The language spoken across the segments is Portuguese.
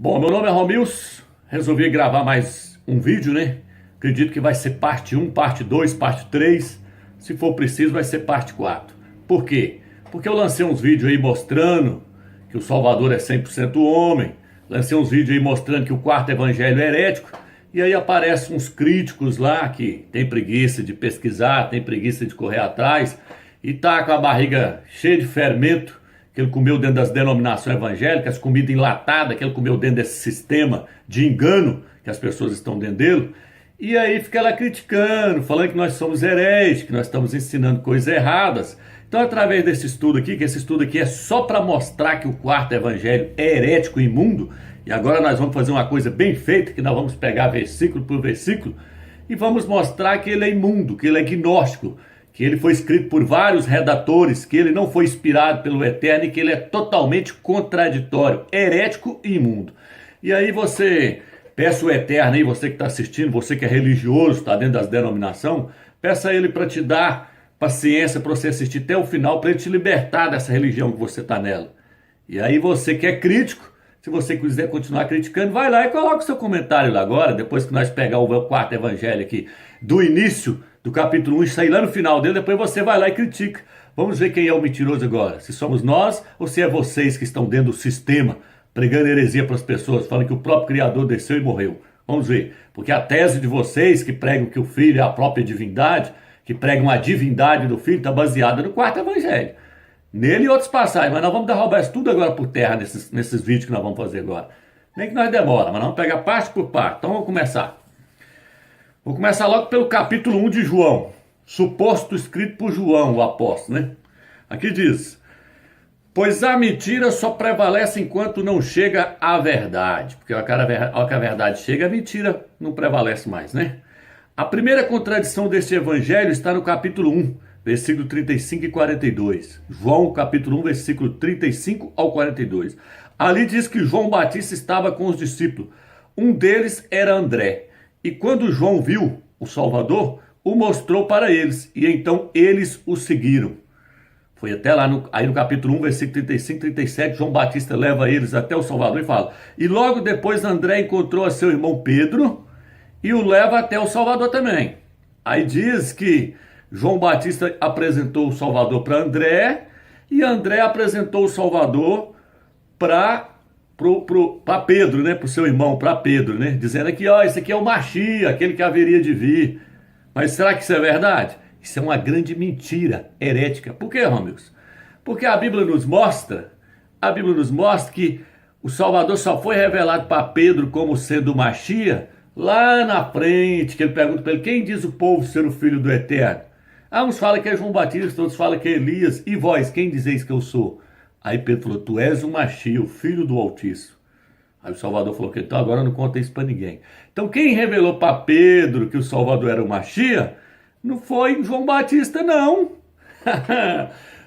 Bom, meu nome é Romilson, resolvi gravar mais um vídeo, né? Acredito que vai ser parte 1, parte 2, parte 3. Se for preciso, vai ser parte 4. Por quê? Porque eu lancei uns vídeos aí mostrando que o Salvador é 100% homem. Lancei uns vídeos aí mostrando que o quarto evangelho é herético. E aí aparecem uns críticos lá que tem preguiça de pesquisar, tem preguiça de correr atrás e tá com a barriga cheia de fermento que ele comeu dentro das denominações evangélicas, comida enlatada que ele comeu dentro desse sistema de engano que as pessoas estão dentro dele. E aí fica lá criticando, falando que nós somos hereges, que nós estamos ensinando coisas erradas. Então, através desse estudo aqui, que esse estudo aqui é só para mostrar que o quarto evangelho é herético e imundo, e agora nós vamos fazer uma coisa bem feita, que nós vamos pegar versículo por versículo, e vamos mostrar que ele é imundo, que ele é gnóstico, que ele foi escrito por vários redatores, que ele não foi inspirado pelo Eterno e que ele é totalmente contraditório, herético e imundo. E aí você, peça o Eterno aí, você que está assistindo, você que é religioso, está dentro das denominações, peça a ele para te dar paciência, para você assistir até o final, para ele te libertar dessa religião que você está nela. E aí você que é crítico, se você quiser continuar criticando, vai lá e coloca o seu comentário lá agora, depois que nós pegar o quarto evangelho aqui, do início do capítulo 1 e sair lá no final dele, depois você vai lá e critica. Vamos ver quem é o mentiroso agora, se somos nós ou se é vocês que estão dentro do sistema, pregando heresia para as pessoas, falando que o próprio Criador desceu e morreu. Vamos ver, porque a tese de vocês que pregam que o Filho é a própria divindade, que pregam a divindade do Filho, está baseada no quarto evangelho. Nele e outras passagens, mas nós vamos derrubar isso tudo agora por terra nesses vídeos que nós vamos fazer agora. Nem que nós demora, mas nós vamos pegar parte por parte. Então vamos começar. Vou começar logo pelo capítulo 1 de João, suposto escrito por João, o apóstolo, né? Aqui diz: pois a mentira só prevalece enquanto não chega a verdade. Porque a hora que a verdade chega, a mentira não prevalece mais, né? A primeira contradição deste evangelho está no capítulo 1, versículo 35 e 42. João, capítulo 1, versículo 35 ao 42. Ali diz que João Batista estava com os discípulos. Um deles era André. E quando João viu o Salvador, o mostrou para eles. E então eles o seguiram. Foi até lá no capítulo 1, versículo 35 e 37. João Batista leva eles até o Salvador e fala. E logo depois André encontrou a seu irmão Pedro e o leva até o Salvador também. Aí diz que João Batista apresentou o Salvador para André e André apresentou o Salvador para Pedro, né? Para o seu irmão, para Pedro, né? Dizendo que esse aqui é o Machia, aquele que haveria de vir. Mas será que isso é verdade? Isso é uma grande mentira herética. Por quê, Romilson? Porque a Bíblia nos mostra que o Salvador só foi revelado para Pedro como sendo o Machia lá na frente, que ele pergunta para ele: quem diz o povo ser o filho do Eterno? Uns falam que é João Batista, outros falam que é Elias. E vós, quem dizeis que eu sou? Aí Pedro falou: tu és o Machia, o filho do Altíssimo. Aí o Salvador falou que então agora não conta isso para ninguém. Então quem revelou para Pedro que o Salvador era o Machia não foi João Batista, não.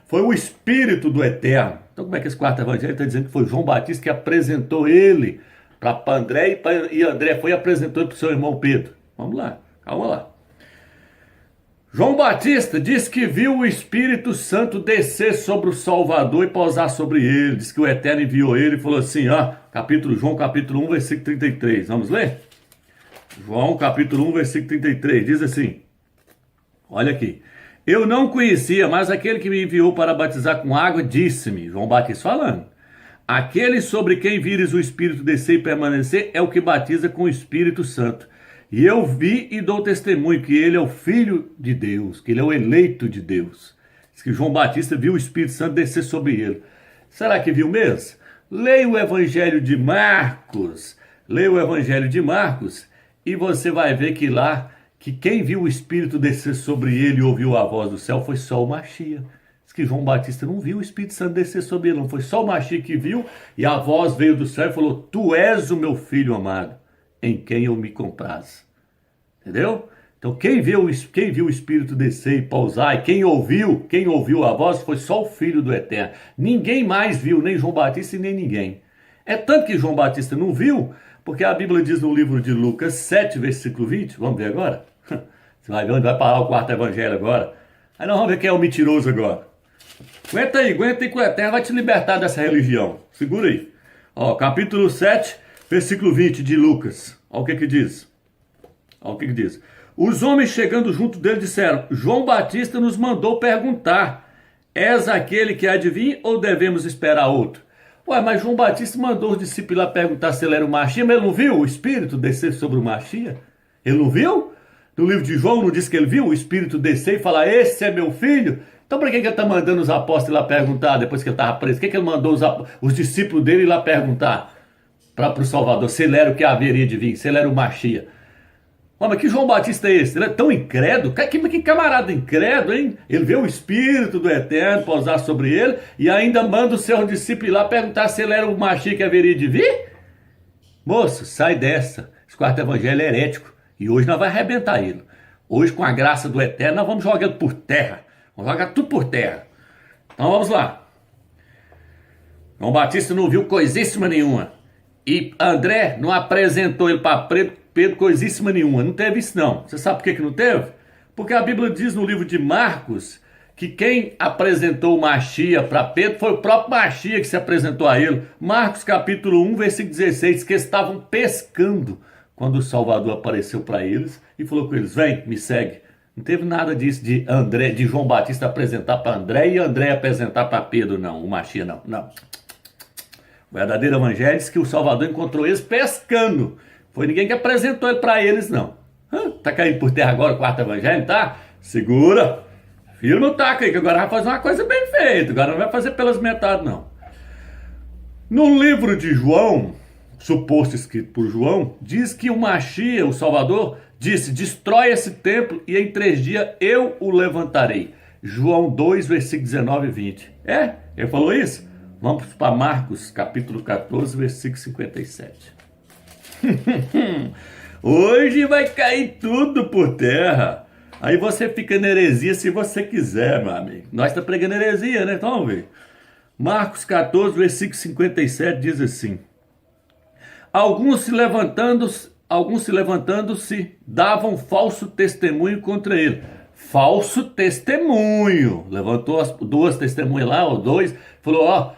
Foi o Espírito do Eterno. Então como é que esse quarto evangelho está dizendo que foi João Batista que apresentou ele para André e André foi e apresentou para o seu irmão Pedro? Vamos lá, calma lá. João Batista diz que viu o Espírito Santo descer sobre o Salvador e pousar sobre ele. Diz que o Eterno enviou ele e falou assim, João capítulo 1, versículo 33. Vamos ler? João capítulo 1, versículo 33, diz assim, olha aqui. Eu não conhecia, mas aquele que me enviou para batizar com água disse-me, João Batista falando, aquele sobre quem vires o Espírito descer e permanecer é o que batiza com o Espírito Santo. E eu vi e dou testemunho que ele é o Filho de Deus, que ele é o eleito de Deus. Diz que João Batista viu o Espírito Santo descer sobre ele. Será que viu mesmo? Leia o Evangelho de Marcos. Leia o Evangelho de Marcos e você vai ver que lá, que quem viu o Espírito descer sobre ele e ouviu a voz do céu foi só o Machia. Diz que João Batista não viu o Espírito Santo descer sobre ele, não. Foi só o Machia que viu e a voz veio do céu e falou, tu és o meu filho amado, em quem eu me comprazo. Entendeu? Então quem viu o Espírito descer e pousar, e quem ouviu a voz foi só o Filho do Eterno. Ninguém mais viu, nem João Batista e nem ninguém. É tanto que João Batista não viu, porque a Bíblia diz no livro de Lucas 7, versículo 20, vamos ver agora? Você vai ver onde vai parar o quarto evangelho agora. Aí nós vamos ver quem é o mentiroso agora. Aguenta aí que o Eterno vai te libertar dessa religião. Segura aí. Capítulo 7, Versículo 20 de Lucas. Olha o que diz. Olha o que diz. Os homens chegando junto dele disseram: João Batista nos mandou perguntar: és aquele que há de vir ou devemos esperar outro? Ué, mas João Batista mandou os discípulos lá perguntar se ele era o Machia, mas ele não viu o Espírito descer sobre o Machia? Ele não viu? No livro de João não diz que ele viu o Espírito descer e falar: esse é meu filho? Então por que ele está mandando os apóstolos lá perguntar depois que ele estava preso? Por que ele mandou os discípulos dele lá perguntar para o Salvador se ele era o que haveria de vir, se ele era o Machia? Mas que João Batista é esse? Ele é tão incrédulo? Que camarada incrédulo, hein? Ele vê o Espírito do Eterno pousar sobre ele e ainda manda o seu discípulo ir lá perguntar se ele era o Machia que haveria de vir? Moço, sai dessa. Esse quarto evangelho é herético. E hoje nós vamos arrebentar ele. Hoje, com a graça do Eterno, nós vamos jogar ele por terra. Vamos jogar tudo por terra. Então vamos lá. João Batista não viu coisíssima nenhuma. E André não apresentou ele para Pedro coisíssima nenhuma. Não teve isso não. Você sabe por que não teve? Porque a Bíblia diz no livro de Marcos que quem apresentou o Machia para Pedro foi o próprio Machia que se apresentou a ele. Marcos capítulo 1, versículo 16, que estavam pescando quando o Salvador apareceu para eles e falou com eles: vem, me segue. Não teve nada disso de João Batista apresentar para André e André apresentar para Pedro, não. O Machia, não. Não. O verdadeiro evangelho diz que o Salvador encontrou eles pescando. Foi ninguém que apresentou ele para eles, não. Tá caindo por terra agora o quarto evangelho, tá? Segura. Firma o taco aí, que agora vai fazer uma coisa bem feita. Agora não vai fazer pelas metades, não. No livro de João, suposto escrito por João, diz que o Machia, o Salvador, disse: destrói esse templo e em 3 dias eu o levantarei. João 2, versículo 19 e 20. Ele falou isso? Vamos para Marcos, capítulo 14, versículo 57. Hoje vai cair tudo por terra. Aí você fica na heresia se você quiser, meu amigo. Nós estamos pregando heresia, né? Então vamos ver. Marcos 14, versículo 57 diz assim: Alguns se levantando-se, davam falso testemunho contra ele. Falso testemunho. Levantou as 2 testemunhas lá, ou 2, falou: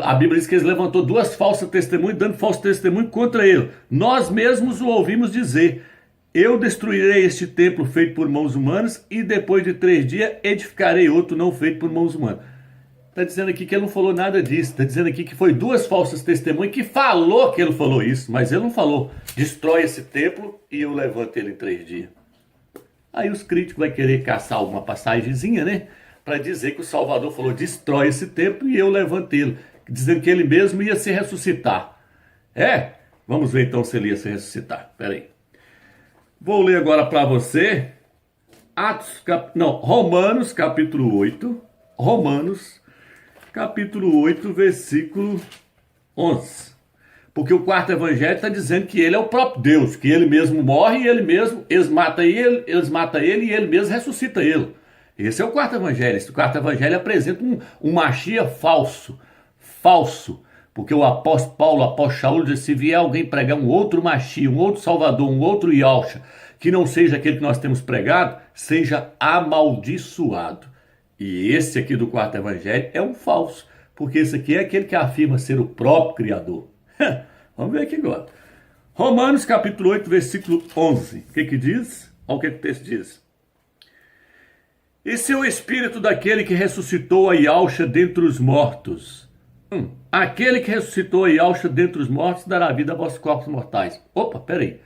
a Bíblia diz que eles levantou 2 falsas testemunhas, dando falso testemunho contra ele. Nós mesmos o ouvimos dizer: eu destruirei este templo feito por mãos humanas e depois de 3 dias edificarei outro não feito por mãos humanas. Está dizendo aqui que ele não falou nada disso. Está dizendo aqui que foi 2 falsas testemunhas que falou que ele falou isso, mas ele não falou: destrói esse templo e eu levanto ele em 3 dias. Aí os críticos vão querer caçar alguma passagenzinha, né? Para dizer que o Salvador falou: destrói esse templo e eu levanto ele. Dizendo que ele mesmo ia se ressuscitar. Vamos ver então se ele ia se ressuscitar. Espera aí. Vou ler agora para você Romanos capítulo 8. Romanos capítulo 8, versículo 11. Porque o quarto evangelho está dizendo que ele é o próprio Deus, que ele mesmo morre e eles matam ele e ele mesmo ressuscita ele. Esse é o quarto evangelho. Esse quarto evangelho apresenta um Machia falso. Falso. Porque o apóstolo Paulo, o apóstolo Shaul, diz: se vier alguém pregar um outro Machia, um outro Salvador, um outro Yahshua, que não seja aquele que nós temos pregado, seja amaldiçoado. E esse aqui do quarto evangelho é um falso. Porque esse aqui é aquele que afirma ser o próprio Criador. Vamos ver aqui agora. Romanos capítulo 8, versículo 11. O que diz? Olha o que o texto diz. E se o espírito daquele que ressuscitou a Yahshua dentre os mortos, aquele que ressuscitou a Yahshua dentre os mortos dará vida a vossos corpos mortais. Opa, peraí.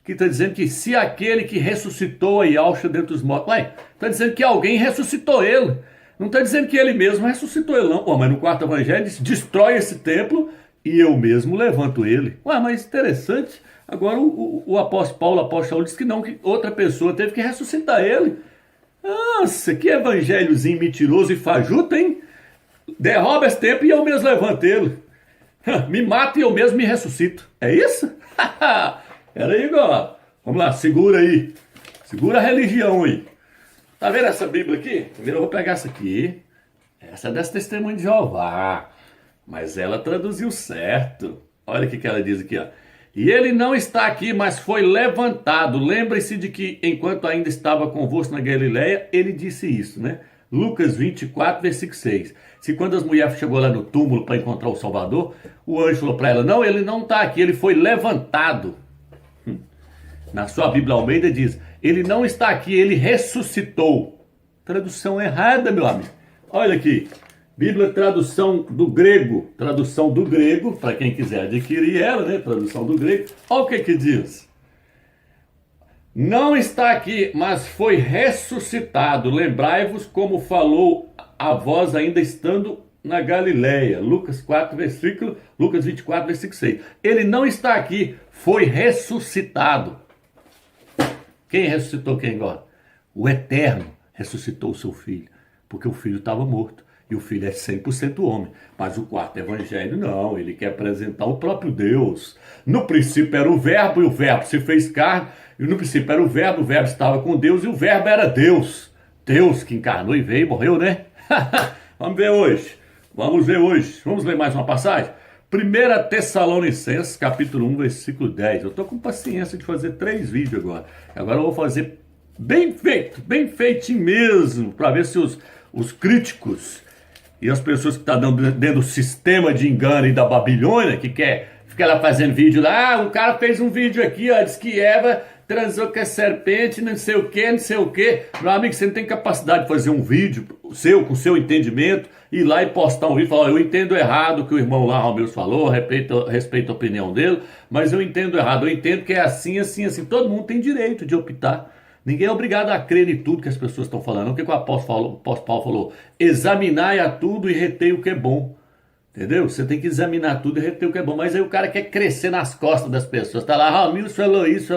Aqui está dizendo que se aquele que ressuscitou a Yahshua dentre os mortos... Está dizendo que alguém ressuscitou ele. Não está dizendo que ele mesmo ressuscitou ele, não. Mas no quarto evangelho diz: destrói esse templo e eu mesmo levanto ele. Mas interessante. Agora o apóstolo Paulo, o apóstolo Shaul, diz que não, que outra pessoa teve que ressuscitar ele. Nossa, que evangelhozinho mentiroso e fajuto, hein? Derruba esse templo e eu mesmo levanto ele. Me mata e eu mesmo me ressuscito. É isso? Peraí agora. Vamos lá, segura aí. Segura a religião aí. Tá vendo essa Bíblia aqui? Primeiro eu vou pegar essa aqui. Essa é dessa testemunha de Jeová. Mas ela traduziu certo. Olha o que ela diz aqui, ó. E ele não está aqui, mas foi levantado. Lembre-se de que enquanto ainda estava convosco na Galileia, ele disse isso, né? Lucas 24, versículo 6. Se quando as mulheres chegou lá no túmulo para encontrar o Salvador, o anjo falou para ela, não, ele não está aqui, ele foi levantado. Na sua Bíblia Almeida diz, ele não está aqui, ele ressuscitou. Tradução errada, meu amigo. Olha aqui, Bíblia tradução do grego, para quem quiser adquirir ela, né, tradução do grego. Olha o que diz. Não está aqui, mas foi ressuscitado. Lembrai-vos como falou a vós ainda estando na Galileia. Lucas 24, versículo 6. Ele não está aqui, foi ressuscitado. Quem ressuscitou quem agora? O Eterno ressuscitou o seu filho, porque o filho estava morto. E o filho é 100% homem. Mas o quarto evangelho não, ele quer apresentar o próprio Deus. No princípio era o verbo, e o verbo se fez carne. E no princípio era o verbo estava com Deus, e o verbo era Deus. Deus que encarnou e veio e morreu, né? Vamos ver hoje. Vamos ler mais uma passagem? 1 Tessalonicenses, capítulo 1, versículo 10. Eu estou com paciência de fazer 3 vídeos agora. Agora eu vou fazer bem feitinho mesmo, para ver se os críticos e as pessoas que estão dentro do sistema de engano e da Babilônia, que quer ficar lá fazendo vídeo lá, o cara fez um vídeo aqui, ó, diz que Eva transou com a serpente, não sei o que. Meu amigo, você não tem capacidade de fazer um vídeo seu, com seu entendimento, ir lá e postar um vídeo e falar, eu entendo errado o que o irmão lá, Romeu, falou, respeito a opinião dele, mas eu entendo errado, eu entendo que é assim. Todo mundo tem direito de optar. Ninguém é obrigado a crer em tudo que as pessoas estão falando. O que o apóstolo Paulo falou? Examinai a tudo e retei o que é bom. Entendeu? Você tem que examinar tudo e reter o que é bom. Mas aí o cara quer crescer nas costas das pessoas. Tá lá, Ramiro falou isso.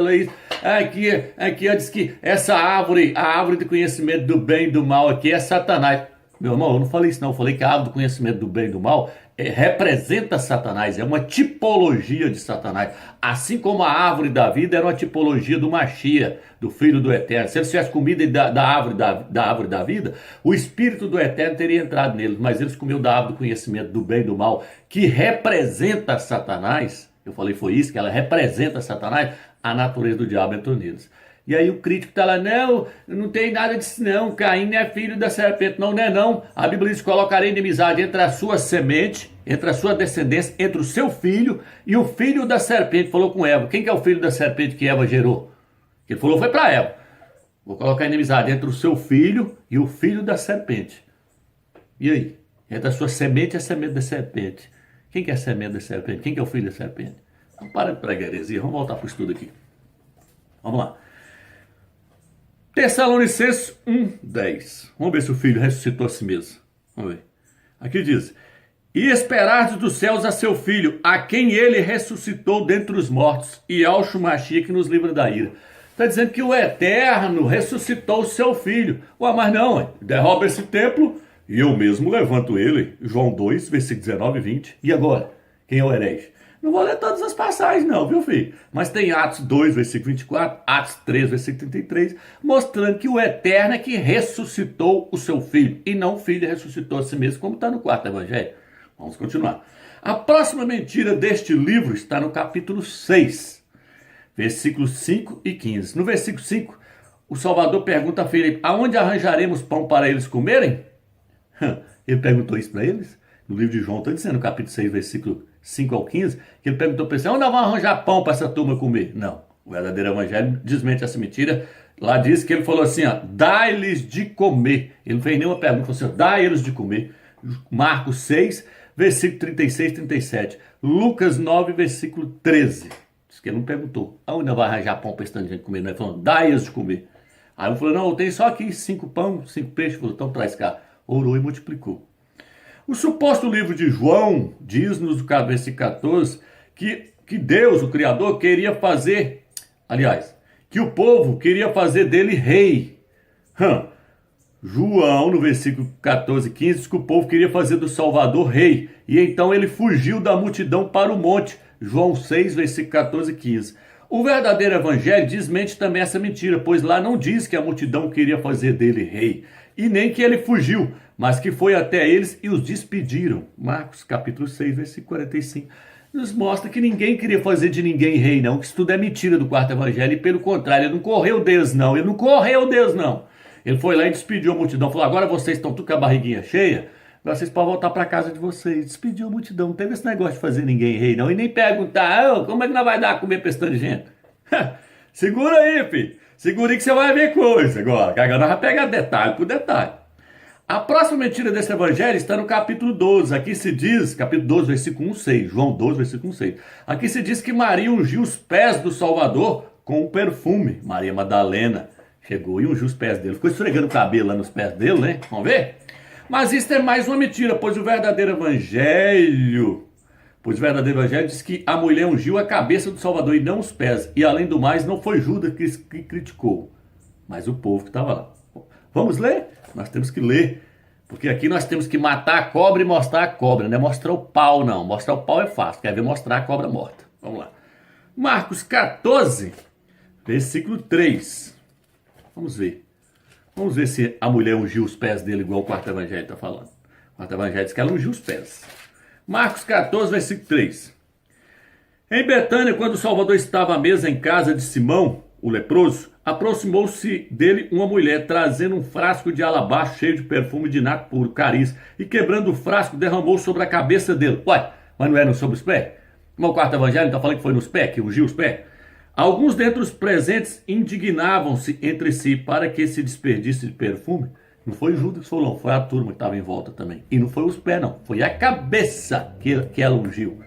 Aqui diz que essa árvore, a árvore do conhecimento do bem e do mal aqui é Satanás. Meu irmão, eu não falei isso não. Eu falei que a árvore do conhecimento do bem e do mal representa Satanás. É uma tipologia de Satanás. Assim como a árvore da vida era uma tipologia do Machia, do Filho do Eterno. Se eles tivessem comido da árvore da vida, o Espírito do Eterno teria entrado neles. Mas eles comeram da árvore do conhecimento do bem e do mal, que representa Satanás. Eu falei, foi isso, que ela representa Satanás. A natureza do diabo entrou neles. E aí o crítico está lá, não tem nada disso não, Caim não é filho da serpente, não é não. A Bíblia diz, colocarei inimizade entre a sua semente, entre a sua descendência, entre o seu filho e o filho da serpente. Falou com Eva, quem que é o filho da serpente que Eva gerou? Ele falou, foi para Eva. Vou colocar inimizade entre o seu filho e o filho da serpente. E aí? Entre a sua semente e a semente da serpente. Quem que é a semente da serpente? Quem que é o filho da serpente? Então para de pregar heresia, vamos voltar para o estudo aqui. Vamos lá. Tessalonicenses 1:10. Vamos ver se o filho ressuscitou a si mesmo. Vamos ver. Aqui diz, e esperardes dos céus a seu filho, a quem ele ressuscitou dentre os mortos, e ao Machia que nos livra da ira. Está dizendo que o Eterno ressuscitou o seu filho. Ué, mas não, derruba esse templo e eu mesmo levanto ele. João 2, versículo 19 e 20. E agora? Quem é o herege? Não vou ler todas as passagens não, viu filho? Mas tem Atos 2, versículo 24, Atos 3, versículo 33, mostrando que o Eterno é que ressuscitou o seu filho, e não o filho ressuscitou a si mesmo, como está no quarto evangelho. Vamos continuar. A próxima mentira deste livro está no capítulo 6, versículos 5 e 15. No versículo 5, o Salvador pergunta a Filipe, aonde arranjaremos pão para eles comerem? Ele perguntou isso para eles? No livro de João está dizendo, no capítulo 6, versículo 5 ao 15, que ele perguntou para eles, onde nós vamos arranjar pão para essa turma comer? Não, o verdadeiro evangelho desmente essa mentira. Lá diz que ele falou assim, dai-lhes de comer. Ele não fez nenhuma pergunta, ele falou assim, dai-lhes de comer. Marcos 6, versículo 36 e 37. Lucas 9, versículo 13. Diz que ele não perguntou, aonde nós vamos arranjar pão para esse tanto de gente comer? Ele falou, dai-lhes de comer. Aí ele falou, não, eu tenho só aqui 5 pão, 5 peixes. Ele falou, então traz cá. Orou e multiplicou. O suposto livro de João diz-nos, no versículo 14, que Deus, o Criador, queria fazer, aliás, que o povo queria fazer dele rei. João, no versículo 14 e 15, diz que o povo queria fazer do Salvador rei. E então ele fugiu da multidão para o monte. João 6, versículo 14 e 15. O verdadeiro evangelho desmente também essa mentira, pois lá não diz que a multidão queria fazer dele rei. E nem que ele fugiu, mas que foi até eles e os despediram. Marcos capítulo 6, versículo 45. Nos mostra que ninguém queria fazer de ninguém rei, não. Que isso tudo é mentira do quarto evangelho. E pelo contrário, ele não correu Deus, não. Ele foi lá e despediu a multidão. Falou, agora vocês estão tudo com a barriguinha cheia, agora vocês podem voltar para casa de vocês. Despediu a multidão. Não teve esse negócio de fazer ninguém rei, não. E nem perguntar, como é que nós vai dar a comer pra esse tanto de gente? Segura aí, filho. Segura aí que você vai ver coisa agora. Que agora nós vamos pegar detalhe por detalhe. A próxima mentira desse evangelho está no capítulo 12. Aqui se diz, capítulo 12, versículo 1,6. João 12, versículo 1,6. Aqui se diz que Maria ungiu os pés do Salvador com um perfume. Maria Madalena chegou e ungiu os pés dele. Ficou esfregando o cabelo lá nos pés dele, né? Vamos ver? Mas isso é mais uma mentira, pois o verdadeiro evangelho diz que a mulher ungiu a cabeça do Salvador e não os pés. E além do mais, não foi Judas que criticou, mas o povo que estava lá. Vamos ler? Nós temos que ler. Porque aqui nós temos que matar a cobra e mostrar a cobra. Não é mostrar o pau, não. Mostrar o pau é fácil. Quer ver mostrar a cobra morta. Vamos lá. Marcos 14, versículo 3. Vamos ver. Vamos ver se a mulher ungiu os pés dele igual o quarto evangelho está falando. O quarto evangelho diz que ela ungiu os pés. Marcos 14, versículo 3. Em Betânia, quando o Salvador estava à mesa em casa de Simão, o leproso, aproximou-se dele uma mulher, trazendo um frasco de alabastro cheio de perfume de nardo puro, cariz, e quebrando o frasco, derramou sobre a cabeça dele. Ué, mas não era sobre os pés? Como o quarto evangelho está falando que foi nos pés, que ungiu os pés? Alguns dentre os presentes indignavam-se entre si para que esse desperdício de perfume. Não foi Judas que falou, não, foi a turma que estava em volta também. E não foi os pés, não, foi a cabeça que ela ungiu.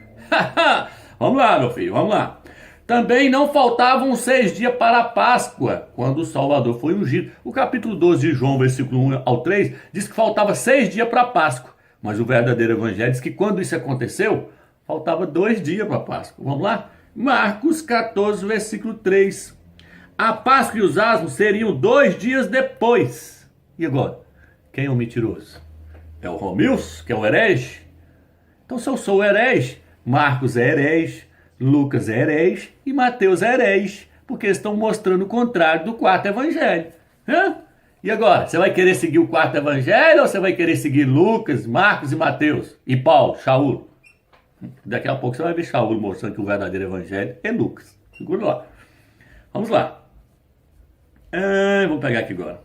Vamos lá, meu filho, vamos lá. Também não faltavam 6 dias para a Páscoa, quando o Salvador foi ungido. O capítulo 12 de João, versículo 1 ao 3, diz que faltava 6 dias para a Páscoa. Mas o verdadeiro evangelho diz que quando isso aconteceu, faltava 2 dias para a Páscoa. Vamos lá? Marcos 14, versículo 3. A Páscoa e os asmos seriam 2 dias depois. E agora? Quem é o mentiroso? É o Romilson, que é o herege? Então se eu sou o herege, Marcos é herege, Lucas é herege e Mateus é herege, porque eles estão mostrando o contrário do quarto evangelho. E agora, você vai querer seguir o quarto evangelho ou você vai querer seguir Lucas, Marcos e Mateus? E Paulo, Shaul? Daqui a pouco você vai ver Shaul mostrando que o verdadeiro evangelho é Lucas. Segura lá. Vamos lá. Vou pegar aqui agora.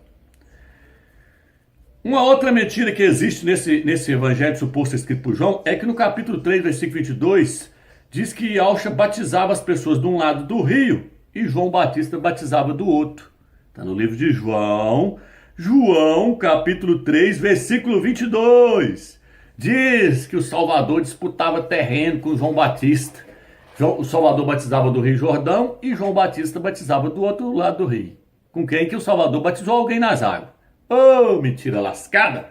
Uma outra mentira que existe nesse evangelho suposto escrito por João é que no capítulo 3, versículo 22, diz que Yauxa batizava as pessoas de um lado do rio e João Batista batizava do outro. Está no livro de João, capítulo 3, versículo 22. Diz que o Salvador disputava terreno com João Batista. O Salvador batizava do Rio Jordão e João Batista batizava do outro lado do rio. Com quem que o Salvador batizou alguém nas águas. Mentira lascada!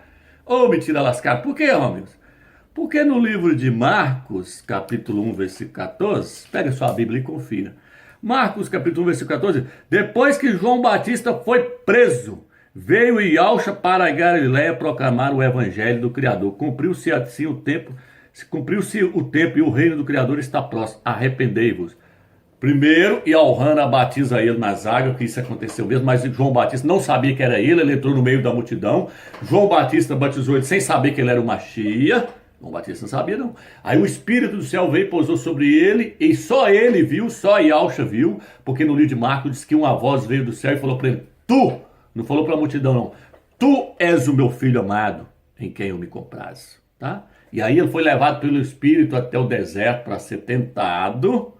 Mentira lascada! Por quê, amigos? Porque no livro de Marcos, capítulo 1, versículo 14, pega sua Bíblia e confira. Marcos, capítulo 1, versículo 14, depois que João Batista foi preso, veio Yauxa para a Galiléia proclamar o evangelho do Criador. Cumpriu-se assim o tempo e o reino do Criador está próximo. Arrependei-vos. Primeiro, Yauhana batiza ele nas águas, que isso aconteceu mesmo, mas João Batista não sabia que era ele entrou no meio da multidão. João Batista batizou ele sem saber que ele era o Machia. João Batista não sabia, não. Aí o Espírito do céu veio e pousou sobre ele, e só ele viu, só Yauxa viu, porque no livro de Marcos diz que uma voz veio do céu e falou para ele, tu, não falou para a multidão não, tu és o meu filho amado, em quem eu me comprazo, tá? E aí ele foi levado pelo Espírito até o deserto para ser tentado.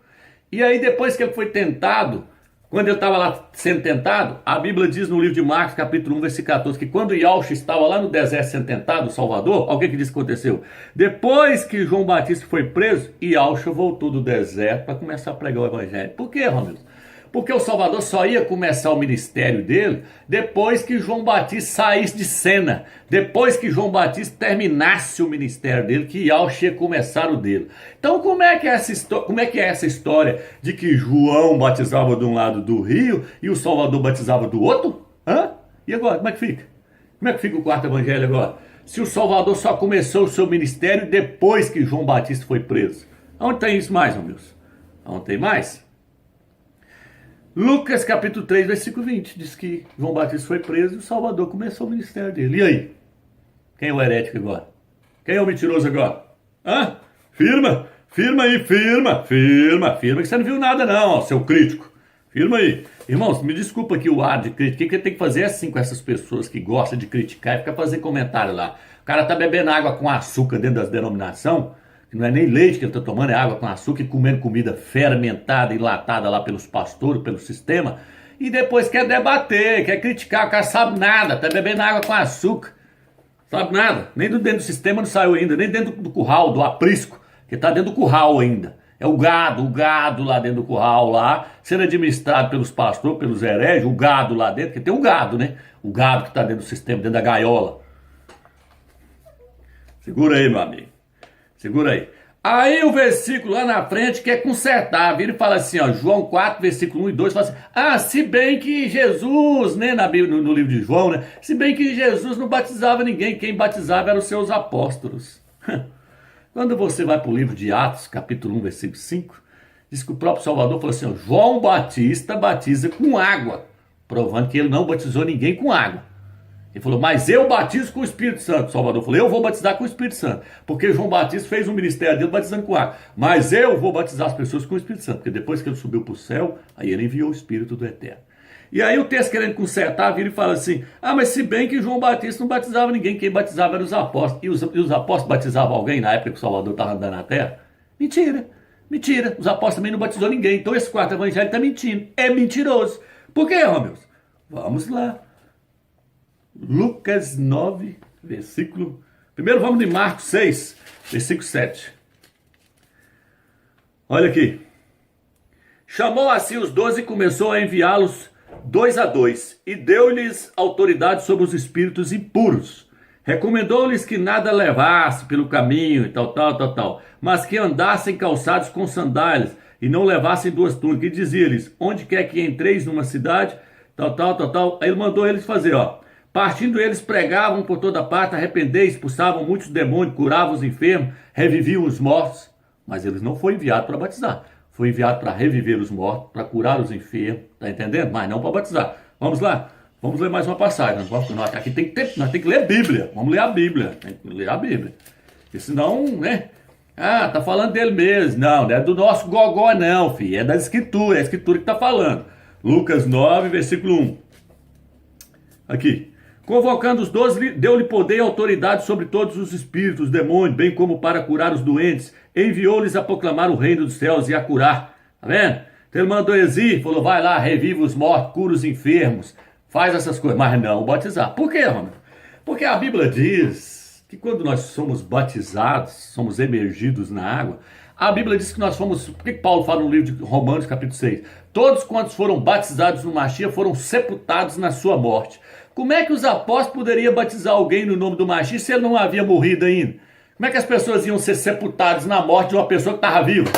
E aí depois que ele foi tentado, quando ele estava lá sendo tentado, a Bíblia diz no livro de Marcos, capítulo 1, versículo 14, que quando Yauxa estava lá no deserto sendo tentado, o Salvador, olha o que diz que aconteceu. Depois que João Batista foi preso, Yauxa voltou do deserto para começar a pregar o evangelho. Por quê, Romilson? Porque o Salvador só ia começar o ministério dele depois que João Batista saísse de cena. Depois que João Batista terminasse o ministério dele, que Yauxa ia começar o dele. Então como é que é essa história de que João batizava de um lado do rio e o Salvador batizava do outro? E agora, como é que fica? Como é que fica o quarto evangelho agora? Se o Salvador só começou o seu ministério depois que João Batista foi preso. Onde tem isso mais, Romilson? Onde tem mais? Lucas capítulo 3, versículo 20, diz que João Batista foi preso e o Salvador começou o ministério dele. E aí? Quem é o herético agora? Quem é o mentiroso agora? Firma aí, firma que você não viu nada não, seu crítico. Firma aí. Irmãos, me desculpa aqui o ar de crítica, que tem que fazer assim com essas pessoas que gostam de criticar e ficar fazendo comentário lá. O cara tá bebendo água com açúcar dentro das denominações, que não é nem leite que ele tá tomando, é água com açúcar e comendo comida fermentada, enlatada lá pelos pastores, pelo sistema, e depois quer debater, quer criticar, o cara sabe nada, tá bebendo água com açúcar, sabe nada, nem do dentro do sistema não saiu ainda, nem dentro do curral, do aprisco, que tá dentro do curral ainda. É o gado lá dentro do curral lá, sendo administrado pelos pastores, pelos hereges, o gado lá dentro, que tem o gado, né? O gado que está dentro do sistema, dentro da gaiola. Segura aí, meu amigo. Segura aí. Aí o versículo lá na frente quer consertar, vira e fala assim, ó, João 4, versículo 1 e 2, fala assim, se bem que Jesus, né, na Bíblia, no livro de João, né, se bem que Jesus não batizava ninguém, quem batizava eram os seus apóstolos. Quando você vai para o livro de Atos, capítulo 1, versículo 5, diz que o próprio Salvador falou assim, ó, João Batista batiza com água, provando que ele não batizou ninguém com água. Ele falou, mas eu batizo com o Espírito Santo. O Salvador falou, eu vou batizar com o Espírito Santo, porque João Batista fez um ministério dele batizando com água, mas eu vou batizar as pessoas com o Espírito Santo, porque depois que ele subiu para o céu, aí ele enviou o Espírito do Eterno. E aí o texto querendo consertar, vira e fala assim, mas se bem que João Batista não batizava ninguém, quem batizava eram os apóstolos. E os apóstolos batizavam alguém na época que o Salvador estava andando na terra? Mentira, mentira. Os apóstolos também não batizou ninguém. Então esse quarto evangelho está mentindo. É mentiroso. Por quê, Romeus? Vamos lá. Lucas 9, versículo... Primeiro vamos de Marcos 6, versículo 7. Olha aqui. Chamou assim os 12 e começou a enviá-los 2 a 2, e deu-lhes autoridade sobre os espíritos impuros. Recomendou-lhes que nada levasse pelo caminho e tal, mas que andassem calçados com sandálias e não levassem 2 túnicas. E dizia-lhes, onde quer que entreis numa cidade, tal. Aí ele mandou eles fazer, ó. Partindo eles pregavam por toda parte, arrependei, expulsavam muitos demônios, curavam os enfermos, reviviam os mortos. Mas eles não foram enviados para batizar. Foi enviado para reviver os mortos, para curar os enfermos, tá entendendo? Mas não para batizar. Vamos lá, vamos ler mais uma passagem. Aqui tem que ter, nós temos que ler a Bíblia. Vamos ler a Bíblia, tem que ler a Bíblia. Porque senão, né? Tá falando dele mesmo. Não é do nosso gogó não, filho. É da Escritura, é a Escritura que tá falando. Lucas 9, versículo 1. Aqui. Convocando os 12, deu-lhe poder e autoridade sobre todos os espíritos, os demônios, bem como para curar os doentes. Enviou-lhes a proclamar o reino dos céus e a curar. Tá vendo? Então ele mandou Esi, falou, vai lá, revive os mortos, cura os enfermos, faz essas coisas, mas não batizar. Por quê, Romano? Porque a Bíblia diz que quando nós somos batizados, somos emergidos na água, a Bíblia diz que nós fomos, por que Paulo fala no livro de Romanos, capítulo 6? Todos quantos foram batizados no Machia foram sepultados na sua morte. Como é que os apóstolos poderiam batizar alguém no nome do Machia se ele não havia morrido ainda? Como é que as pessoas iam ser sepultadas na morte de uma pessoa que estava viva?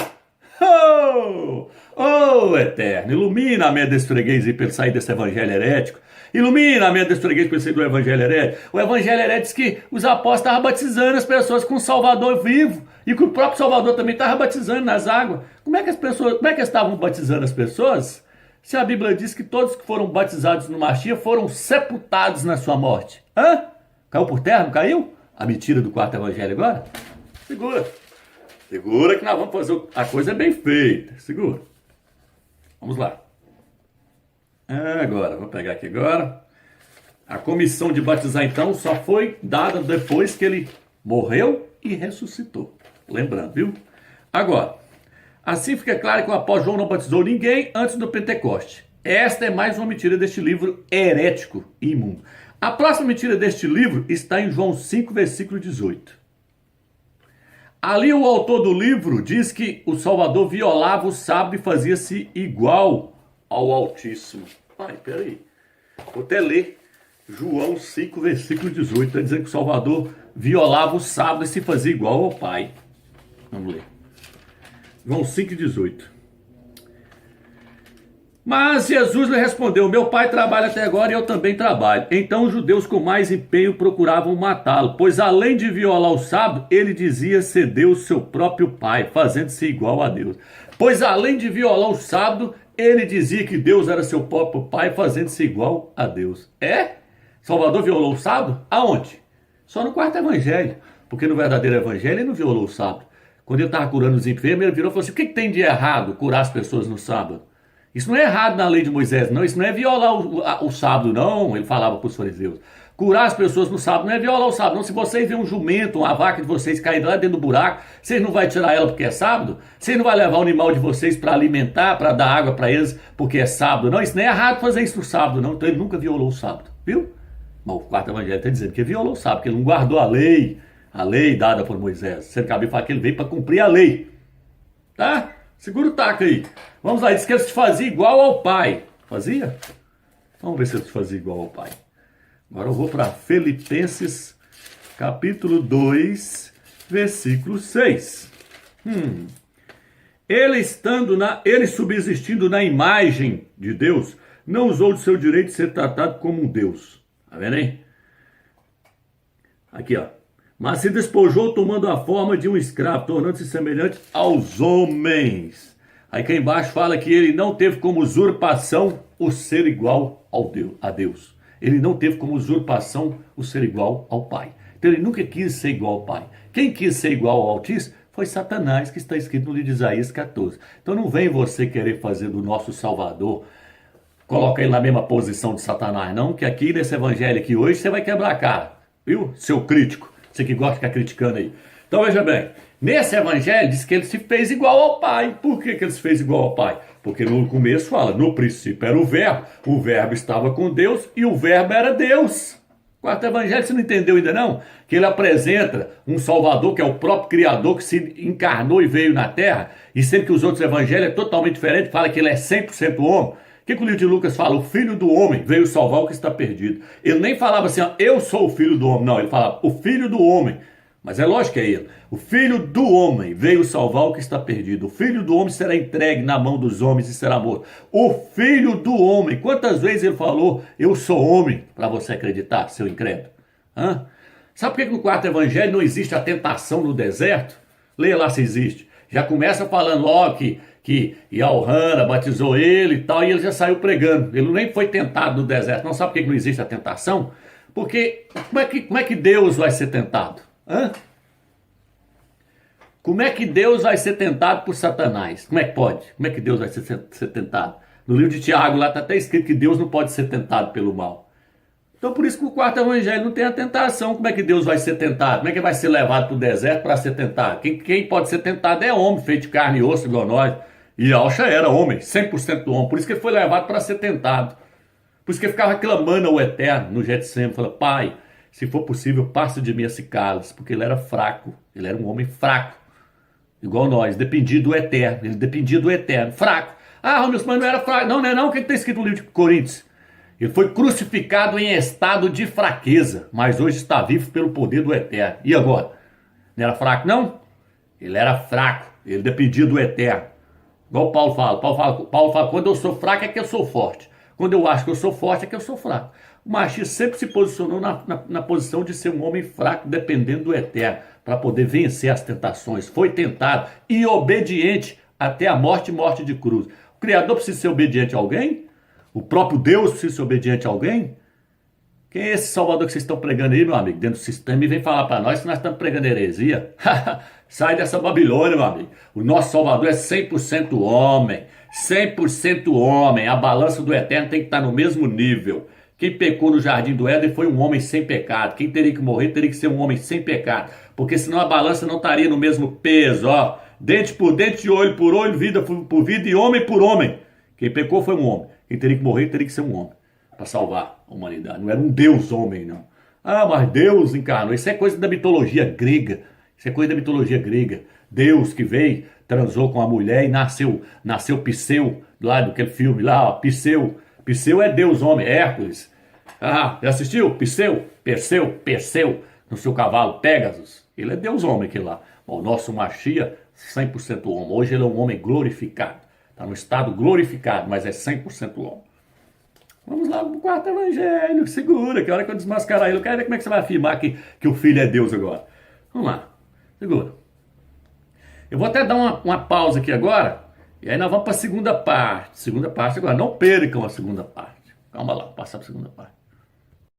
Oh, Eterno, ilumina a mente desse freguês aí para ele sair desse evangelho herético. Ilumina a mente desse freguês para ele sair do evangelho herético. O evangelho herético diz que os apóstolos estavam batizando as pessoas com o Salvador vivo. E que o próprio Salvador também estava batizando nas águas. Como é que eles estavam batizando as pessoas? Se a Bíblia diz que todos que foram batizados no Machia foram sepultados na sua morte. Caiu por terra, não caiu? A mentira do quarto evangelho agora? Segura. Segura que nós vamos fazer a coisa bem feita. Segura. Vamos lá. Agora, vou pegar aqui agora. A comissão de batizar então só foi dada depois que ele morreu e ressuscitou. Lembrando, viu? Agora, assim fica claro que o apóstolo João não batizou ninguém antes do Pentecoste. Esta é mais uma mentira deste livro herético e imundo. A próxima mentira deste livro está em João 5, versículo 18. Ali o autor do livro diz que o Salvador violava o sábado e fazia-se igual ao Altíssimo. Peraí. Vou até ler João 5, versículo 18. Está dizendo que o Salvador violava o sábado e se fazia igual ao Pai. Vamos ler. João 5, 18. Mas Jesus lhe respondeu, meu pai trabalha até agora e eu também trabalho. Então os judeus com mais empenho procuravam matá-lo, pois além de violar o sábado, ele dizia ser Deus seu próprio pai, fazendo-se igual a Deus. Pois além de violar o sábado, ele dizia que Deus era seu próprio pai, fazendo-se igual a Deus. Salvador violou o sábado? Aonde? Só no quarto evangelho, porque no verdadeiro evangelho ele não violou o sábado. Quando ele estava curando os enfermos, ele virou e falou assim, o que tem de errado curar as pessoas no sábado? Isso não é errado na lei de Moisés, não. Isso não é violar o sábado, não. Ele falava para os fariseus. Curar as pessoas no sábado não é violar o sábado, não. Se vocês verem um jumento, uma vaca de vocês cair lá dentro do buraco, vocês não vão tirar ela porque é sábado? Vocês não vão levar o animal de vocês para alimentar, para dar água para eles porque é sábado, não? Isso não é errado fazer isso no sábado, não. Então ele nunca violou o sábado, viu? Mas o quarto evangelho está dizendo que violou o sábado, que ele não guardou a lei dada por Moisés. Você acabou de falar que ele veio para cumprir a lei. Tá? Segura o taco aí. Vamos lá, diz que ele se fazia igual ao pai. Fazia? Vamos ver se ele se fazia igual ao pai. Agora eu vou para Filipenses, capítulo 2, versículo 6. Ele subsistindo na imagem de Deus, não usou de seu direito de ser tratado como um Deus. Tá vendo aí? Aqui, ó. Mas se despojou tomando a forma de um escravo, tornando-se semelhante aos homens. Aí cá embaixo fala que ele não teve como usurpação o ser igual a Deus. Ele não teve como usurpação o ser igual ao Pai. Então ele nunca quis ser igual ao Pai. Quem quis ser igual ao Altíssimo foi Satanás, que está escrito no livro de Isaías 14. Então não vem você querer fazer do nosso Salvador, coloca ele na mesma posição de Satanás, não, que aqui nesse evangelho aqui hoje você vai quebrar a cara, viu? Seu crítico, você que gosta de ficar criticando aí. Então veja bem, nesse evangelho diz que ele se fez igual ao Pai. Por que ele se fez igual ao Pai? Porque no começo fala, no princípio era o verbo estava com Deus e o verbo era Deus. Quarto evangelho, você não entendeu ainda não? Que ele apresenta um Salvador que é o próprio Criador que se encarnou e veio na Terra, e sendo que os outros evangelhos é totalmente diferente, fala que ele é 100% homem. O que o livro de Lucas fala? O Filho do Homem veio salvar o que está perdido. Ele nem falava assim, ó, eu sou o Filho do Homem. Não, ele falava, o Filho do Homem. Mas é lógico que é ele. O Filho do Homem veio salvar o que está perdido. O Filho do Homem será entregue na mão dos homens e será morto. O Filho do Homem. Quantas vezes ele falou, eu sou homem, para você acreditar, seu incrédulo? Hã? Sabe por que no quarto evangelho não existe a tentação no deserto? Leia lá se existe. Já começa falando logo que Yahweh batizou ele e tal, e ele já saiu pregando. Ele nem foi tentado no deserto. Não sabe por que não existe a tentação? Porque como é que Deus vai ser tentado? Hã? Como é que Deus vai ser tentado por Satanás? Como é que pode? Como é que Deus vai ser tentado? No livro de Tiago lá está até escrito que Deus não pode ser tentado pelo mal. Então por isso que o quarto evangelho não tem a tentação. Como é que Deus vai ser tentado? Como é que vai ser levado para o deserto para ser tentado? Quem pode ser tentado é homem, feito de carne e osso igual nós. E Alcha era homem, 100% homem. Por isso que ele foi levado para ser tentado. Por isso que ele ficava clamando ao Eterno no Getsemane, falando, Pai, se for possível, passa de mim esse cálice, porque ele era fraco, ele era um homem fraco, igual nós, dependia do Eterno, ele dependia do Eterno, fraco. Ah, Romilson, mas não era fraco, não é não, o que está escrito no livro de Coríntios? Ele foi crucificado em estado de fraqueza, mas hoje está vivo pelo poder do Eterno. E agora? Não era fraco, não? Ele era fraco, ele dependia do Eterno. Igual Paulo fala, quando eu sou fraco é que eu sou forte. Quando eu acho que eu sou forte é que eu sou fraco. O machismo sempre se posicionou na posição de ser um homem fraco, dependendo do Eterno, para poder vencer as tentações. Foi tentado e obediente até a morte e morte de cruz. O Criador precisa ser obediente a alguém? O próprio Deus precisa ser obediente a alguém? Quem é esse Salvador que vocês estão pregando aí, meu amigo, dentro do sistema, e vem falar para nós que nós estamos pregando heresia? Sai dessa Babilônia, meu amigo. O nosso Salvador é 100% homem. 100% homem. A balança do Eterno tem que estar no mesmo nível. Quem pecou no jardim do Éden foi um homem sem pecado. Quem teria que morrer teria que ser um homem sem pecado. Porque senão a balança não estaria no mesmo peso, ó. Dente por dente, olho por olho, vida por vida e homem por homem. Quem pecou foi um homem. Quem teria que morrer teria que ser um homem. Para salvar a humanidade. Não era um Deus homem, não. Ah, mas Deus encarnou. Isso é coisa da mitologia grega. Isso é coisa da mitologia grega. Deus que veio, transou com a mulher e nasceu Pseu, lá do aquele filme lá, ó, Pseu. Pseu é Deus homem, Hércules. Ah, já assistiu? Perseu, no seu cavalo, Pégasus. Ele é Deus homem aquele lá. O nosso Machia, 100% homem. Hoje ele é um homem glorificado. Está no estado glorificado, mas é 100% homem. Vamos lá pro quarto evangelho. Segura, que a hora que eu desmascarar ele, eu quero ver como é que você vai afirmar que o filho é Deus agora. Vamos lá. Segura. Eu vou até dar uma pausa aqui agora. E aí nós vamos para a segunda parte. Segunda parte agora. Não percam a segunda parte. Calma lá, vou passar para a segunda parte.